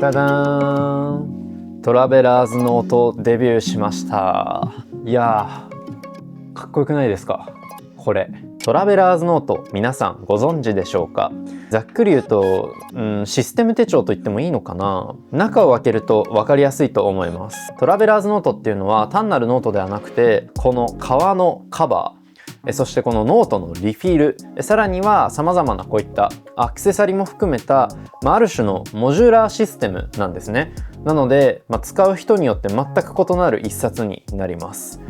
ダダーン、トラベラーズノートデビューしました。いやー、かっこよくないですかこれ。トラベラーズノート、皆さんご存知でしょうか？ざっくり言うと、システム手帳と言ってもいいのかな。中を開けると分かりやすいと思います。トラベラーズノートっていうのは単なるノートではなくて、この革のカバー、そしてこのノートのリフィル、さらには様々なこういったアクセサリーも含めた、ある種のモジュラーシステムなんですね。なので、使う人によって全く異なる一冊になります。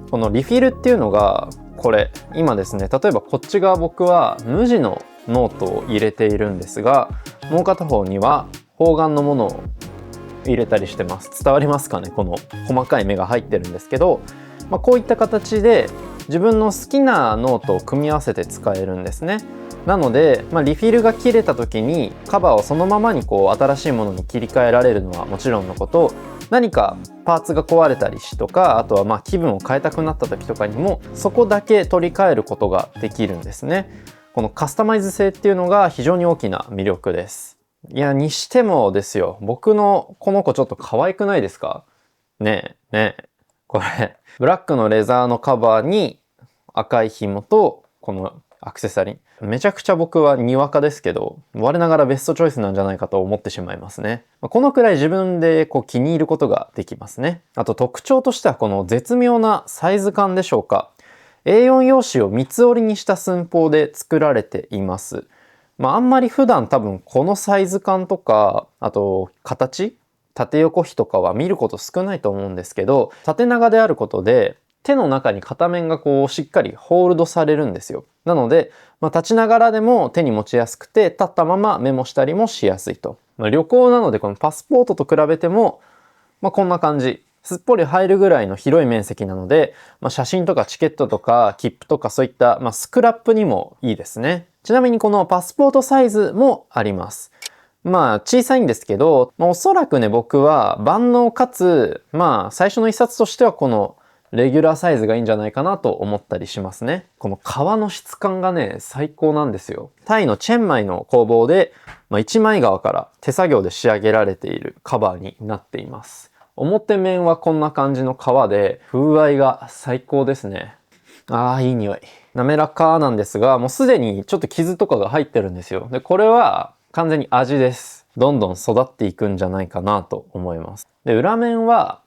このリフィルっていうのがこれ今ですね、例えばこっち側僕は無地のノートを入れているんですが、もう片方には方眼のものを入れたりしてます。伝わりますかね、この細かい目が入ってるんですけど、こういった形で自分の好きなノートを組み合わせて使えるんですね。なので、リフィルが切れた時にカバーをそのままに新しいものに切り替えられるのはもちろんのこと、何かパーツが壊れたりとか、あとは気分を変えたくなった時とかにもそこだけ取り替えることができるんですね。このカスタマイズ性っていうのが非常に大きな魅力です。いや、にしてもですよ、僕のこの子ちょっと可愛くないですか？ねえねえ、これブラックのレザーのカバーに赤い紐とこのアクセサリー、めちゃくちゃ僕はにわかですけど、我ながらベストチョイスなんじゃないかと思ってしまいますね。このくらい自分で気に入ることができますね。あと特徴としてはこの絶妙なサイズ感でしょうか。A4 用紙を三つ折りにした寸法で作られています。あんまり普段多分このサイズ感とか、あと形、縦横比とかは見ること少ないと思うんですけど、縦長であることで手の中に片面がしっかりホールドされるんですよ。なので、立ちながらでも手に持ちやすくて、立ったままメモしたりもしやすいと。旅行なのでこのパスポートと比べても、こんな感じ。すっぽり入るぐらいの広い面積なので、写真とかチケットとか切符とかそういった、スクラップにもいいですね。ちなみにこのパスポートサイズもあります。小さいんですけど、おそらくね、僕は万能かつ、最初の一冊としてはこのレギュラーサイズがいいんじゃないかなと思ったりしますね。この革の質感がね、最高なんですよ。タイのチェンマイの工房で、一枚革から手作業で仕上げられているカバーになっています。表面はこんな感じの革で、風合いが最高ですね。いい匂い。滑らかなんですが、もうすでにちょっと傷とかが入ってるんですよ。で、これは完全に味です。どんどん育っていくんじゃないかなと思います。で、裏面は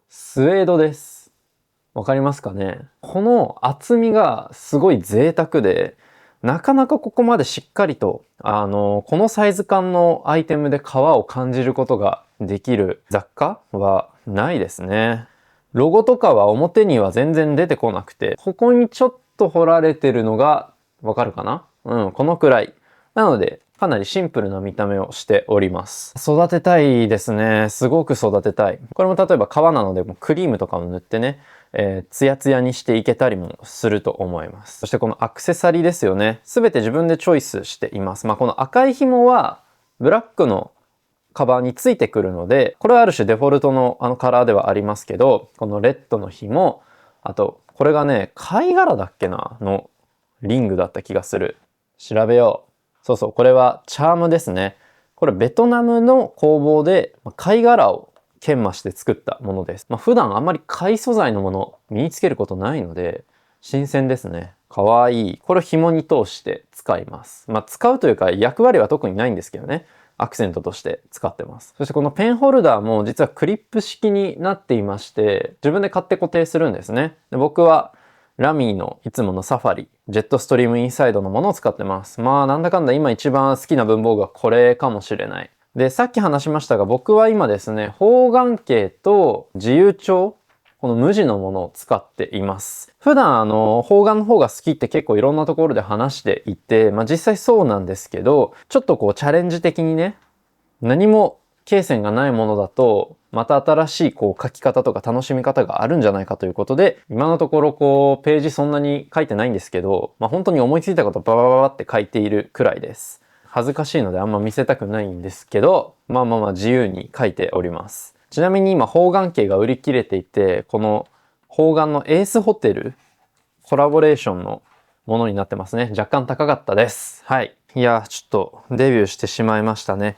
スウェードです。わかりますかね？この厚みがすごい贅沢で、なかなかここまでしっかりと、このサイズ感のアイテムで革を感じることができる雑貨はないですね。ロゴとかは表には全然出てこなくて、ここにちょっと彫られてるのがわかるかな？このくらい。なので、かなりシンプルな見た目をしております。育てたいですね。すごく育てたい。これも例えば革なので、クリームとかを塗ってね、ツヤツヤにしていけたりもすると思います。そしてこのアクセサリーですよね。すべて自分でチョイスしています。この赤い紐はブラックのカバーについてくるので、これはある種デフォルトのカラーではありますけど、このレッドの紐、あとこれがね、貝殻だっけなのリングだった気がする。調べよう。そうそう、これはチャームですね。これベトナムの工房で貝殻を研磨して作ったものです。普段あんまり貝素材のもの身につけることないので、新鮮ですね。かわいい。これを紐に通して使います。使うというか役割は特にないんですけどね。アクセントとして使ってます。そしてこのペンホルダーも実はクリップ式になっていまして、自分で買って固定するんですね。で、僕はラミーのいつものサファリ、ジェットストリームインサイドのものを使ってます。なんだかんだ今一番好きな文房具はこれかもしれない。で、さっき話しましたが、僕は今ですね、方眼形と自由帳、この無地のものを使っています。普段方眼の方が好きって結構いろんなところで話していて、実際そうなんですけど、ちょっとチャレンジ的にね、何も罫線がないものだと、また新しい書き方とか楽しみ方があるんじゃないかということで、今のところページそんなに書いてないんですけど、本当に思いついたことババババって書いているくらいです。恥ずかしいのであんま見せたくないんですけど、自由に書いております。ちなみに今方眼形が売り切れていて、この方眼のエースホテルコラボレーションのものになってますね。若干高かったです。はい。いや、ちょっとデビューしてしまいましたね。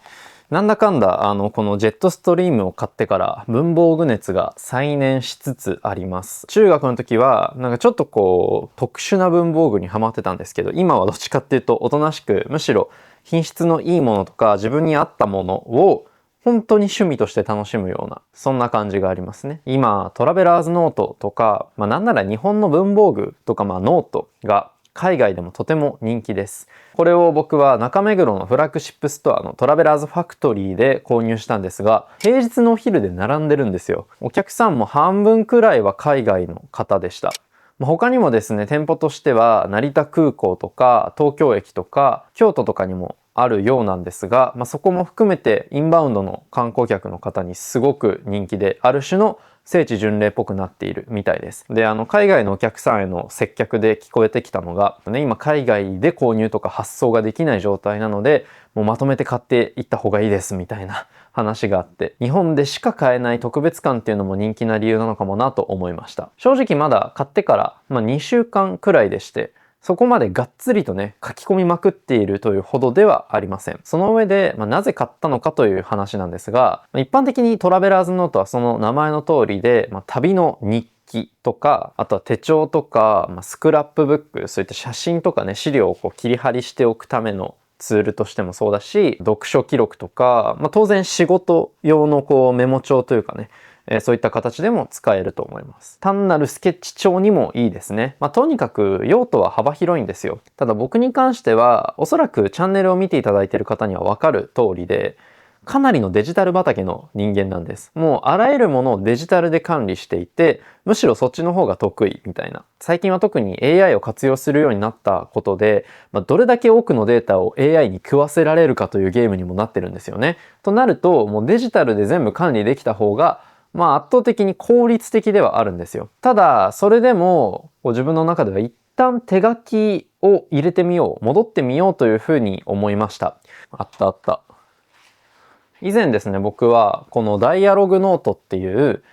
なんだかんだこのジェットストリームを買ってから文房具熱が再燃しつつあります。中学の時はなんかちょっとこう特殊な文房具にハマってたんですけど、今はどっちかっていうとおとなしく、むしろ品質のいいものとか自分に合ったものを本当に趣味として楽しむような、そんな感じがありますね。今トラベラーズノートとか、なんなら日本の文房具とかノートが海外でもとても人気です。これを僕は中目黒のフラッグシップストアのトラベラーズファクトリーで購入したんですが、平日のお昼で並んでるんですよ。お客さんも半分くらいは海外の方でした。他にもですね、店舗としては成田空港とか東京駅とか京都とかにもあるようなんですが、そこも含めてインバウンドの観光客の方にすごく人気で、ある種の聖地巡礼っぽくなっているみたいです。で、海外のお客さんへの接客で聞こえてきたのが、今海外で購入とか発送ができない状態なので、もうまとめて買っていった方がいいですみたいな話があって、日本でしか買えない特別感っていうのも人気な理由なのかもなと思いました。正直まだ買ってから、2週間くらいでして、そこまでがっつりとね、書き込みまくっているというほどではありません。その上で、なぜ買ったのかという話なんですが、一般的にトラベラーズノートはその名前の通りで、旅の日記とか、あとは手帳とか、スクラップブック、そういった写真とかね、資料をこう切り貼りしておくためのツールとしてもそうだし、読書記録とか、当然仕事用のこうメモ帳というかね、そういった形でも使えると思います。単なるスケッチ帳にもいいですね。とにかく用途は幅広いんですよ。ただ僕に関しては、おそらくチャンネルを見ていただいている方にはわかる通りで、かなりのデジタル畑の人間なんです。もうあらゆるものをデジタルで管理していて、むしろそっちの方が得意みたいな。最近は特に AI を活用するようになったことで、どれだけ多くのデータを AI に食わせられるかというゲームにもなってるんですよね。となると、もうデジタルで全部管理できた方が圧倒的に効率的ではあるんですよ。ただ、それでも自分の中では一旦手書きを入れてみよう、戻ってみようというふうに思いました。あったあった。以前ですね、僕はこのダイアログノートっていう、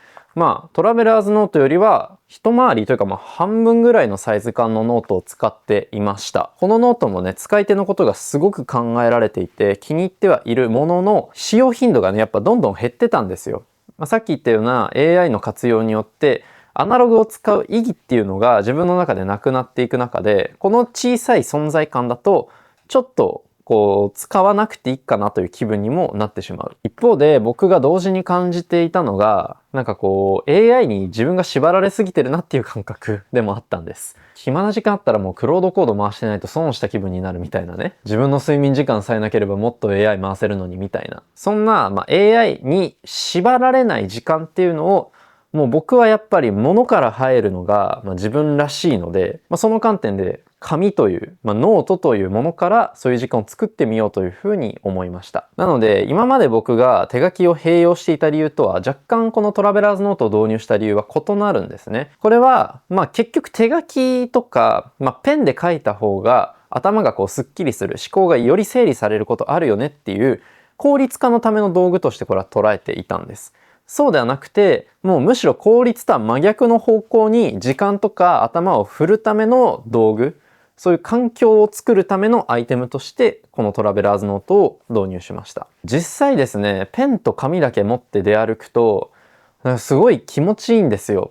トラベラーズノートよりは一回りというか半分ぐらいのサイズ感のノートを使っていました。このノートもね、使い手のことがすごく考えられていて気に入ってはいるものの、使用頻度がね、やっぱどんどん減ってたんですよ。さっき言ったような AI の活用によってアナログを使う意義っていうのが自分の中でなくなっていく中で、この小さい存在感だとちょっとこう使わなくていいかなという気分にもなってしまう。一方で僕が同時に感じていたのが、なんかこう AI に自分が縛られすぎてるなっていう感覚でもあったんです。暇な時間あったらもうクロードコード回してないと損した気分になるみたいなね。自分の睡眠時間さえなければもっと AI 回せるのにみたいな。そんな、AI に縛られない時間っていうのを、もう僕はやっぱり物から入るのが、自分らしいので、その観点で紙という、ノートというものからそういう時間を作ってみようというふうに思いました。なので今まで僕が手書きを併用していた理由とは若干このトラベラーズノートを導入した理由は異なるんですね。これは結局手書きとか、ペンで書いた方が頭がこうスッキリする、思考がより整理されることあるよねっていう効率化のための道具としてこれは捉えていたんです。そうではなくて、もうむしろ効率とは真逆の方向に時間とか頭を振るための道具、そういう環境を作るためのアイテムとしてこのトラベラーズノートを導入しました。実際ですね、ペンと紙だけ持って出歩くとすごい気持ちいいんですよ。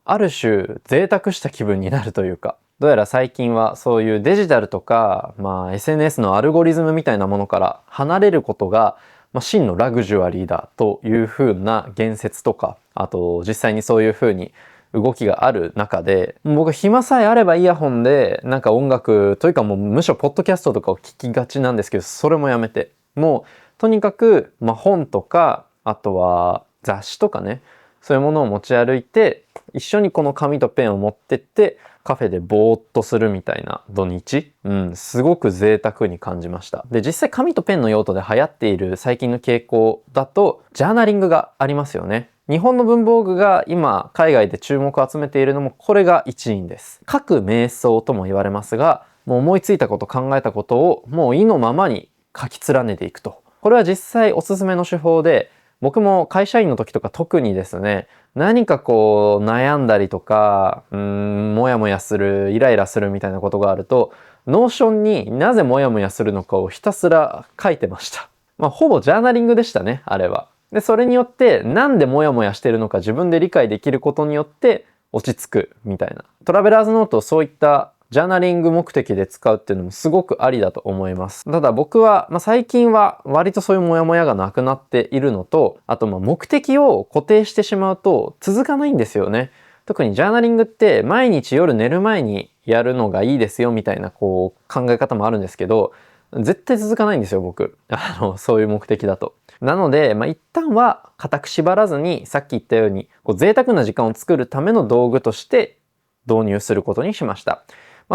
ある種贅沢した気分になるというか、どうやら最近はそういうデジタルとか、SNS のアルゴリズムみたいなものから離れることが真のラグジュアリーだという風な言説とか、あと実際にそういう風に動きがある中で、僕暇さえあればイヤホンでなんか音楽というかもうむしろポッドキャストとかを聞きがちなんですけど、それもやめて、もうとにかく本とか、あとは雑誌とかね、そういうものを持ち歩いて一緒にこの紙とペンを持ってってカフェでぼーっとするみたいな土日、すごく贅沢に感じました。で、実際紙とペンの用途で流行っている最近の傾向だとジャーナリングがありますよね。日本の文房具が今海外で注目を集めているのもこれが一因です。書く瞑想とも言われますが、もう思いついたこと考えたことをもう意のままに書き連ねていくと。これは実際おすすめの手法で、僕も会社員の時とか特にですね、何かこう悩んだりとか、モヤモヤする、イライラするみたいなことがあると、ノーションになぜモヤモヤするのかをひたすら書いてました。ほぼジャーナリングでしたね、あれは。で、それによってなんでモヤモヤしてるのか自分で理解できることによって落ち着くみたいな。トラベラーズノートをそういったジャーナリング目的で使うっていうのもすごくありだと思います。ただ僕は、最近は割とそういうモヤモヤがなくなっているのと、あと目的を固定してしまうと続かないんですよね。特にジャーナリングって毎日夜寝る前にやるのがいいですよみたいな考え方もあるんですけど、絶対続かないんですよ僕。そういう目的だと。なので、一旦は固く縛らずに、さっき言ったように贅沢な時間を作るための道具として導入することにしました。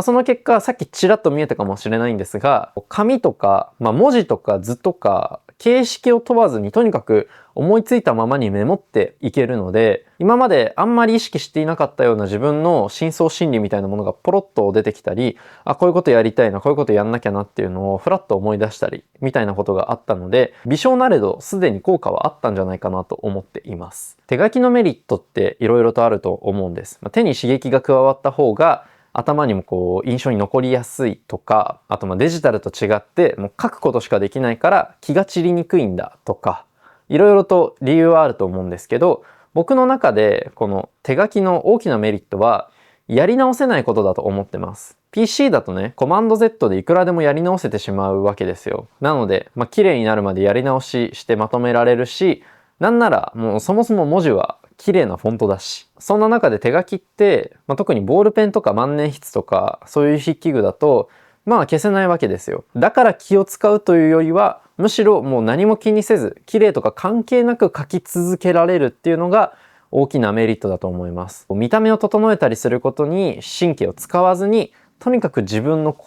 その結果、さっきちらっと見えたかもしれないんですが、紙とか、文字とか図とか、形式を問わずにとにかく思いついたままにメモっていけるので、今まであんまり意識していなかったような自分の深層心理みたいなものがポロッと出てきたり、こういうことやりたいな、こういうことやんなきゃなっていうのをふらっと思い出したり、みたいなことがあったので、微小なれどすでに効果はあったんじゃないかなと思っています。手書きのメリットって色々とあると思うんです。手に刺激が加わった方が、頭にも印象に残りやすいとか、あとデジタルと違ってもう書くことしかできないから気が散りにくいんだとか、いろいろと理由はあると思うんですけど、僕の中でこの手書きの大きなメリットはやり直せないことだと思ってます。PC だとね、コマンド Z でいくらでもやり直せてしまうわけですよ。なので、綺麗になるまでやり直ししてまとめられるし、なんならもうそもそも文字は綺麗なフォントだし、そんな中で手書きって、特にボールペンとか万年筆とかそういう筆記具だと消せないわけですよ。だから気を使うというよりは、むしろもう何も気にせず綺麗とか関係なく書き続けられるっていうのが大きなメリットだと思います。見た目を整えたりすることに神経を使わずに、とにかく自分の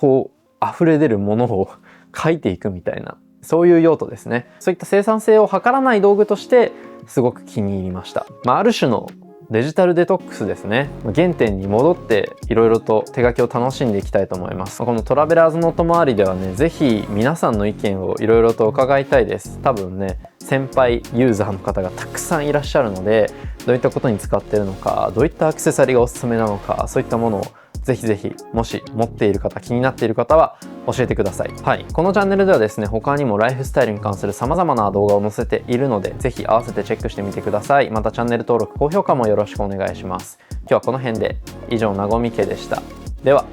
溢れ出るものを書いていくみたいな、そういう用途ですね。そういった生産性を図らない道具としてすごく気に入りました。ある種のデジタルデトックスですね。原点に戻っていろいろと手書きを楽しんでいきたいと思います。このトラベラーズノート周りではね、ぜひ皆さんの意見をいろいろと伺いたいです。多分ね、先輩ユーザーの方がたくさんいらっしゃるので、どういったことに使っているのか、どういったアクセサリーがおすすめなのか、そういったものをぜひぜひ、もし持っている方、気になっている方は教えてください。はい。このチャンネルではですね、他にもライフスタイルに関する様々な動画を載せているので、ぜひ合わせてチェックしてみてください。またチャンネル登録、高評価もよろしくお願いします。今日はこの辺で、以上、なごみ家でした。では。